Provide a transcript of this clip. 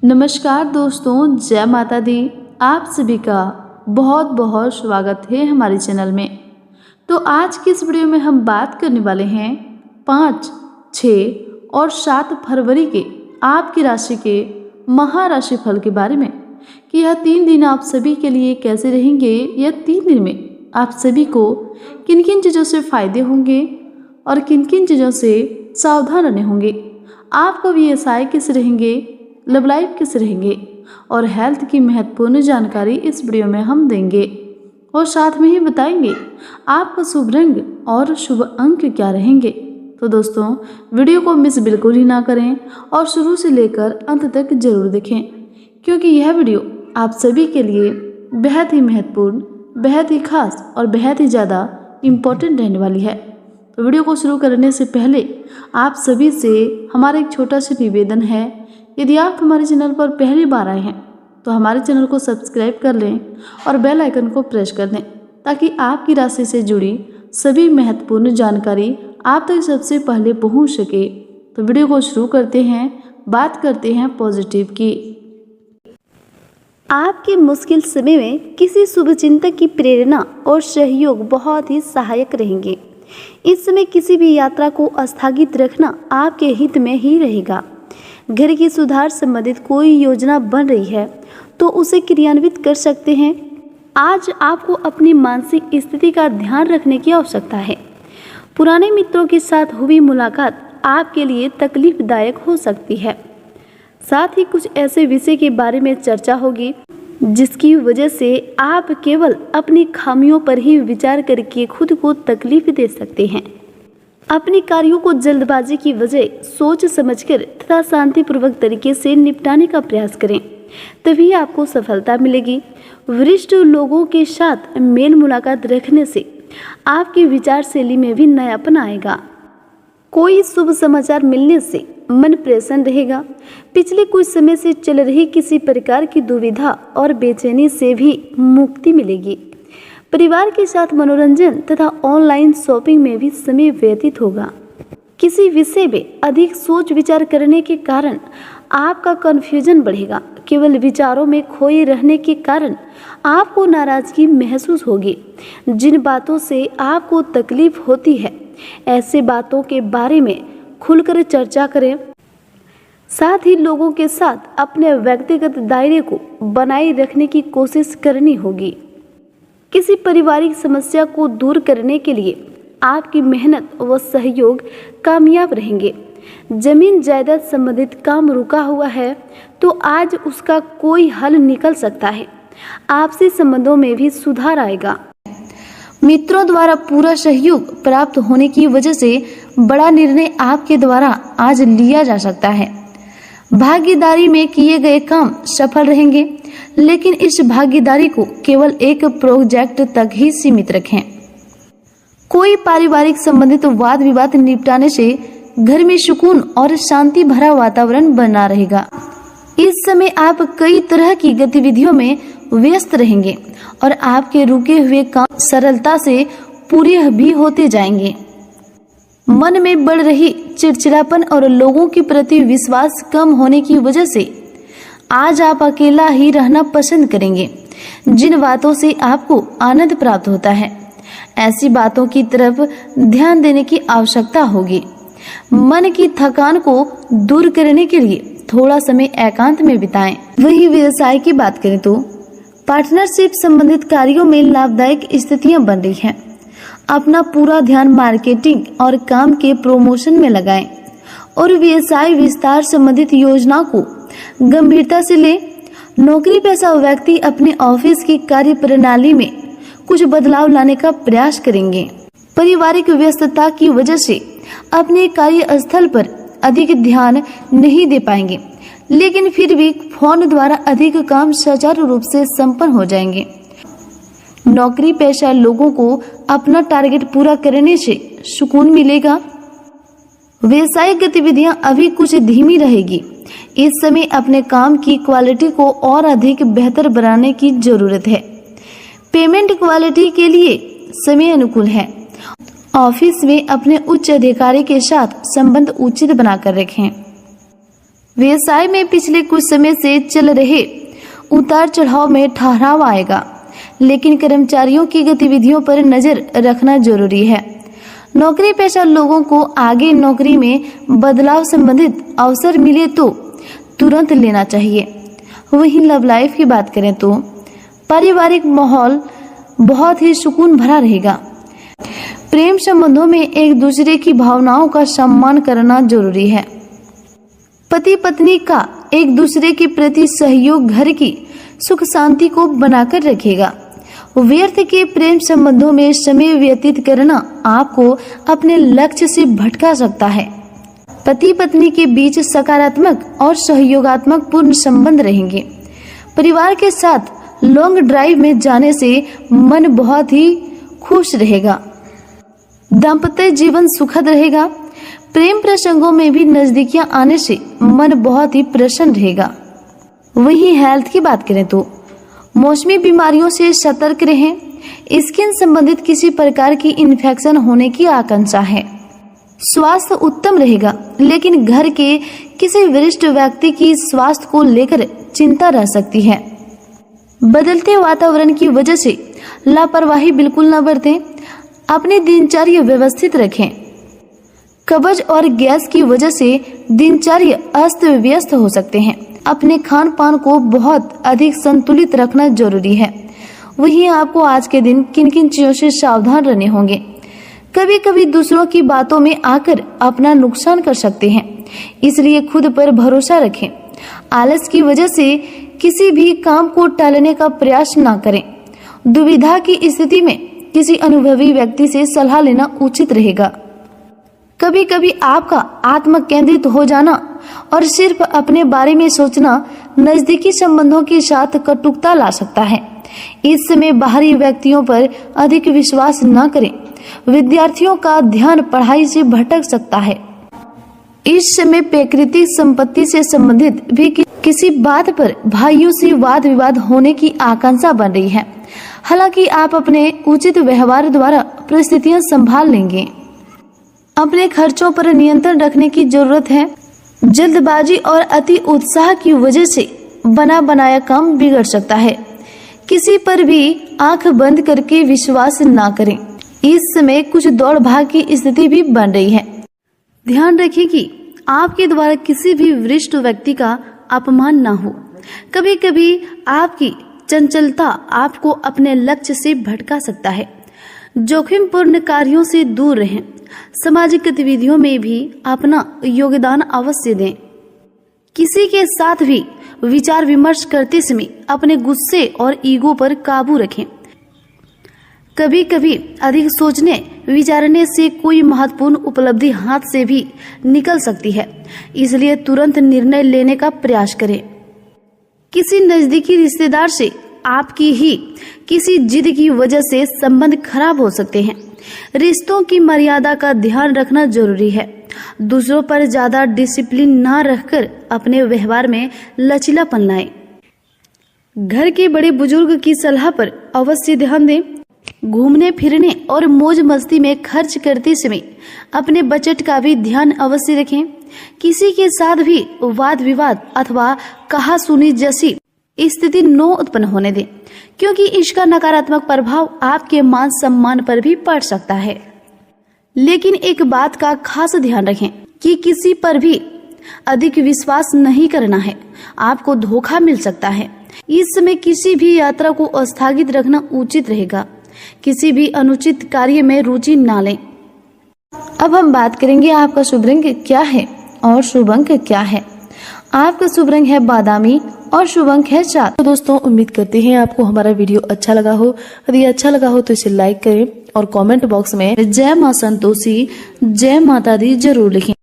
नमस्कार दोस्तों, जय माता दी। आप सभी का बहुत बहुत स्वागत है हमारे चैनल में। तो आज की इस वीडियो में हम बात करने वाले हैं 5, 6 और 7 फरवरी के आपकी राशि के महाराशि फल के बारे में कि यह 3 दिन आप सभी के लिए कैसे रहेंगे। यह 3 दिन में आप सभी को किन किन चीज़ों से फायदे होंगे और किन किन चीज़ों से सावधान रहने होंगे। आपका व्यवसाय किस रहेंगे, लव लाइफ किस रहेंगे और हेल्थ की महत्वपूर्ण जानकारी इस वीडियो में हम देंगे और साथ में ही बताएंगे आपका शुभ रंग और शुभ अंक क्या रहेंगे। तो दोस्तों, वीडियो को मिस बिल्कुल ही ना करें और शुरू से लेकर अंत तक जरूर देखें, क्योंकि यह वीडियो आप सभी के लिए बेहद ही महत्वपूर्ण, बेहद ही खास और बेहद ही ज़्यादा इम्पोर्टेंट रहने वाली है। तो वीडियो को शुरू करने से पहले आप सभी से हमारा एक छोटा सा निवेदन है, यदि आप हमारे चैनल पर पहली बार आए हैं तो हमारे चैनल को सब्सक्राइब कर लें और बेल आइकन को प्रेस कर दें, ताकि आपकी राशि से जुड़ी सभी महत्वपूर्ण जानकारी आप तक सबसे पहले पहुंच सके। तो वीडियो को शुरू करते हैं, बात करते हैं पॉजिटिव की। आपके मुश्किल समय में किसी शुभ चिंतक की प्रेरणा और सहयोग बहुत ही सहायक रहेंगे। इस समय किसी भी यात्रा को स्थगित रखना आपके हित में ही रहेगा। घर की सुधार संबंधित कोई योजना बन रही है तो उसे क्रियान्वित कर सकते हैं। आज आपको अपनी मानसिक स्थिति का ध्यान रखने की आवश्यकता है। पुराने मित्रों के साथ हुई मुलाकात आपके लिए तकलीफदायक हो सकती है। साथ ही कुछ ऐसे विषय के बारे में चर्चा होगी जिसकी वजह से आप केवल अपनी खामियों पर ही विचार करके खुद को तकलीफ दे सकते हैं। अपने कार्यों को जल्दबाजी की वजह सोच समझकर तथा शांतिपूर्वक तरीके से निपटाने का प्रयास करें, तभी आपको सफलता मिलेगी। वरिष्ठ लोगों के साथ मेल मुलाकात रखने से आपकी विचार शैली में भी नयापन आएगा। कोई शुभ समाचार मिलने से मन प्रसन्न रहेगा। पिछले कुछ समय से चल रही किसी प्रकार की दुविधा और बेचैनी से भी मुक्ति मिलेगी। परिवार के साथ मनोरंजन तथा ऑनलाइन शॉपिंग में भी समय व्यतीत होगा। किसी विषय में अधिक सोच विचार करने के कारण आपका कन्फ्यूजन बढ़ेगा। केवल विचारों में खोए रहने के कारण आपको नाराजगी महसूस होगी। जिन बातों से आपको तकलीफ होती है, ऐसे बातों के बारे में खुलकर चर्चा करें। साथ ही लोगों के साथ अपने व्यक्तिगत दायरे को बनाए रखने की कोशिश करनी होगी। किसी पारिवारिक समस्या को दूर करने के लिए आपकी मेहनत व सहयोग कामयाब रहेंगे। जमीन जायदाद संबंधित काम रुका हुआ है तो आज उसका कोई हल निकल सकता है। आपसी संबंधों में भी सुधार आएगा। मित्रों द्वारा पूरा सहयोग प्राप्त होने की वजह से बड़ा निर्णय आपके द्वारा आज लिया जा सकता है। भागीदारी में किए गए काम सफल रहेंगे, लेकिन इस भागीदारी को केवल एक प्रोजेक्ट तक ही सीमित रखें। कोई पारिवारिक संबंधित वाद विवाद निपटाने से घर में सुकून और शांति भरा वातावरण बना रहेगा। इस समय आप कई तरह की गतिविधियों में व्यस्त रहेंगे और आपके रुके हुए काम सरलता से पूरे भी होते जाएंगे। मन में बढ़ रही चिड़चिड़ापन और लोगों के प्रति विश्वास कम होने की वजह से आज आप अकेला ही रहना पसंद करेंगे। जिन बातों से आपको आनंद प्राप्त होता है, ऐसी बातों की तरफ ध्यान देने की आवश्यकता होगी। मन की थकान को दूर करने के लिए थोड़ा समय एकांत में बिताएं। वही व्यवसाय की बात करें तो पार्टनरशिप संबंधित कार्यों में लाभदायक स्थितियां बन रही हैं। अपना पूरा ध्यान मार्केटिंग और काम के प्रमोशन में लगाएं और व्यवसाय विस्तार संबंधित योजना को गंभीरता से ले। नौकरी पेशा व्यक्ति अपने ऑफिस की कार्य प्रणाली में कुछ बदलाव लाने का प्रयास करेंगे। पारिवारिक व्यस्तता की वजह से अपने कार्यस्थल पर अधिक ध्यान नहीं दे पाएंगे, लेकिन फिर भी फोन द्वारा अधिक काम सुचारू रूप से संपन्न हो जाएंगे। नौकरी पेशा लोगों को अपना टारगेट पूरा करने से सुकून मिलेगा। व्यवसायिक गतिविधियां अभी कुछ धीमी रहेगी। इस समय अपने काम की क्वालिटी को और अधिक बेहतर बनाने की जरूरत है। पेमेंट क्वालिटी के लिए समय अनुकूल है। ऑफिस में अपने उच्च अधिकारी के साथ संबंध उचित बनाकर रखें। व्यवसाय में पिछले कुछ समय से चल रहे उतार चढ़ाव में ठहराव आएगा, लेकिन कर्मचारियों की गतिविधियों पर नजर रखना जरूरी है। नौकरी पेशा लोगों को आगे नौकरी में बदलाव संबंधित अवसर मिले तो तुरंत लेना चाहिए। वहीं लव लाइफ की बात करें तो पारिवारिक माहौल बहुत ही सुकून भरा रहेगा। प्रेम संबंधों में एक दूसरे की भावनाओं का सम्मान करना जरूरी है। पति पत्नी का एक दूसरे के प्रति सहयोग घर की सुख शांति को बनाकर रखेगा। व्यर्थ के प्रेम संबंधों में समय व्यतीत करना आपको अपने लक्ष्य से भटका सकता है। पति पत्नी के बीच सकारात्मक और सहयोगात्मक पूर्ण संबंध रहेंगे। परिवार के साथ लॉन्ग ड्राइव में जाने से मन बहुत ही खुश रहेगा। दाम्पत्य जीवन सुखद रहेगा। प्रेम प्रसंगों में भी नजदीकियां आने से मन बहुत ही प्रसन्न रहेगा। वहीं हेल्थ की बात करें तो मौसमी बीमारियों से सतर्क रहें। स्किन संबंधित किसी प्रकार की इन्फेक्शन होने की आशंका है। स्वास्थ्य उत्तम रहेगा, लेकिन घर के किसी वरिष्ठ व्यक्ति की स्वास्थ्य को लेकर चिंता रह सकती है। बदलते वातावरण की वजह से लापरवाही बिल्कुल न बरतें। अपनी दिनचर्या व्यवस्थित रखें। कब्ज और गैस की वजह से दिनचर्या अस्त व्यस्त हो सकते हैं। अपने खान पान को बहुत अधिक संतुलित रखना जरूरी है। वहीं आपको आज के दिन किन किन चीजों से सावधान रहने होंगे। कभी कभी दूसरों की बातों में आकर अपना नुकसान कर सकते हैं, इसलिए खुद पर भरोसा रखें। आलस की वजह से किसी भी काम को टालने का प्रयास न करें। दुविधा की स्थिति में किसी अनुभवी व्यक्ति से सलाह लेना उचित रहेगा। कभी कभी आपका आत्म केंद्रित हो जाना और सिर्फ अपने बारे में सोचना नजदीकी संबंधों के साथ कटुता ला सकता है। इस समय बाहरी व्यक्तियों पर अधिक विश्वास न करें। विद्यार्थियों का ध्यान पढ़ाई से भटक सकता है। इस समय प्राकृतिक संपत्ति से संबंधित भी किसी बात पर भाइयों से वाद विवाद होने की आशंका बन रही है। हालांकि आप अपने उचित व्यवहार द्वारा परिस्थितियां संभाल लेंगे। अपने खर्चों पर नियंत्रण रखने की जरूरत है। जल्दबाजी और अति उत्साह की वजह से बना बनाया काम बिगड़ सकता है। किसी पर भी आंख बंद करके विश्वास ना करें। इस समय कुछ दौड़ भाग की स्थिति भी बन रही है। ध्यान रखें कि आपके द्वारा किसी भी वरिष्ठ व्यक्ति का अपमान ना हो। कभी कभी आपकी चंचलता आपको अपने लक्ष्य से भटका सकता है। जोखिमपूर्ण कार्यों से दूर रहें। सामाजिक गतिविधियों में भी अपना योगदान अवश्य दें। किसी के साथ भी विचार विमर्श करते समय अपने गुस्से और ईगो पर काबू रखें। कभी कभी अधिक सोचने विचारने से कोई महत्वपूर्ण उपलब्धि हाथ से भी निकल सकती है, इसलिए तुरंत निर्णय लेने का प्रयास करें। किसी नजदीकी रिश्तेदार से आपकी ही किसी जिद की वजह से संबंध खराब हो सकते हैं। रिश्तों की मर्यादा का ध्यान रखना जरूरी है। दूसरों पर ज्यादा डिसिप्लिन ना रखकर अपने व्यवहार में लचीलापन लाएं। घर के बड़े बुजुर्ग की सलाह पर अवश्य ध्यान दें। घूमने फिरने और मौज मस्ती में खर्च करते समय अपने बजट का भी ध्यान अवश्य रखें। किसी के साथ भी वाद विवाद अथवा कहासुनी जैसी स्थिति न उत्पन्न होने दें, क्योंकि इसका नकारात्मक प्रभाव आपके मान सम्मान पर भी पड़ सकता है। लेकिन एक बात का खास ध्यान रखें कि किसी पर भी अधिक विश्वास नहीं करना है, आपको धोखा मिल सकता है। इस समय किसी भी यात्रा को स्थगित रखना उचित रहेगा। किसी भी अनुचित कार्य में रुचि ना लें। अब हम बात करेंगे आपका शुभ रंग क्या है और शुभ अंक क्या है। आपका शुभ रंग है बादामी और शुभ अंक है 4। तो दोस्तों, उम्मीद करते हैं आपको हमारा वीडियो अच्छा लगा हो। यदि अच्छा लगा हो तो इसे लाइक करें और कमेंट बॉक्स में जय मां संतोषी, जय माता दी जरूर लिखें।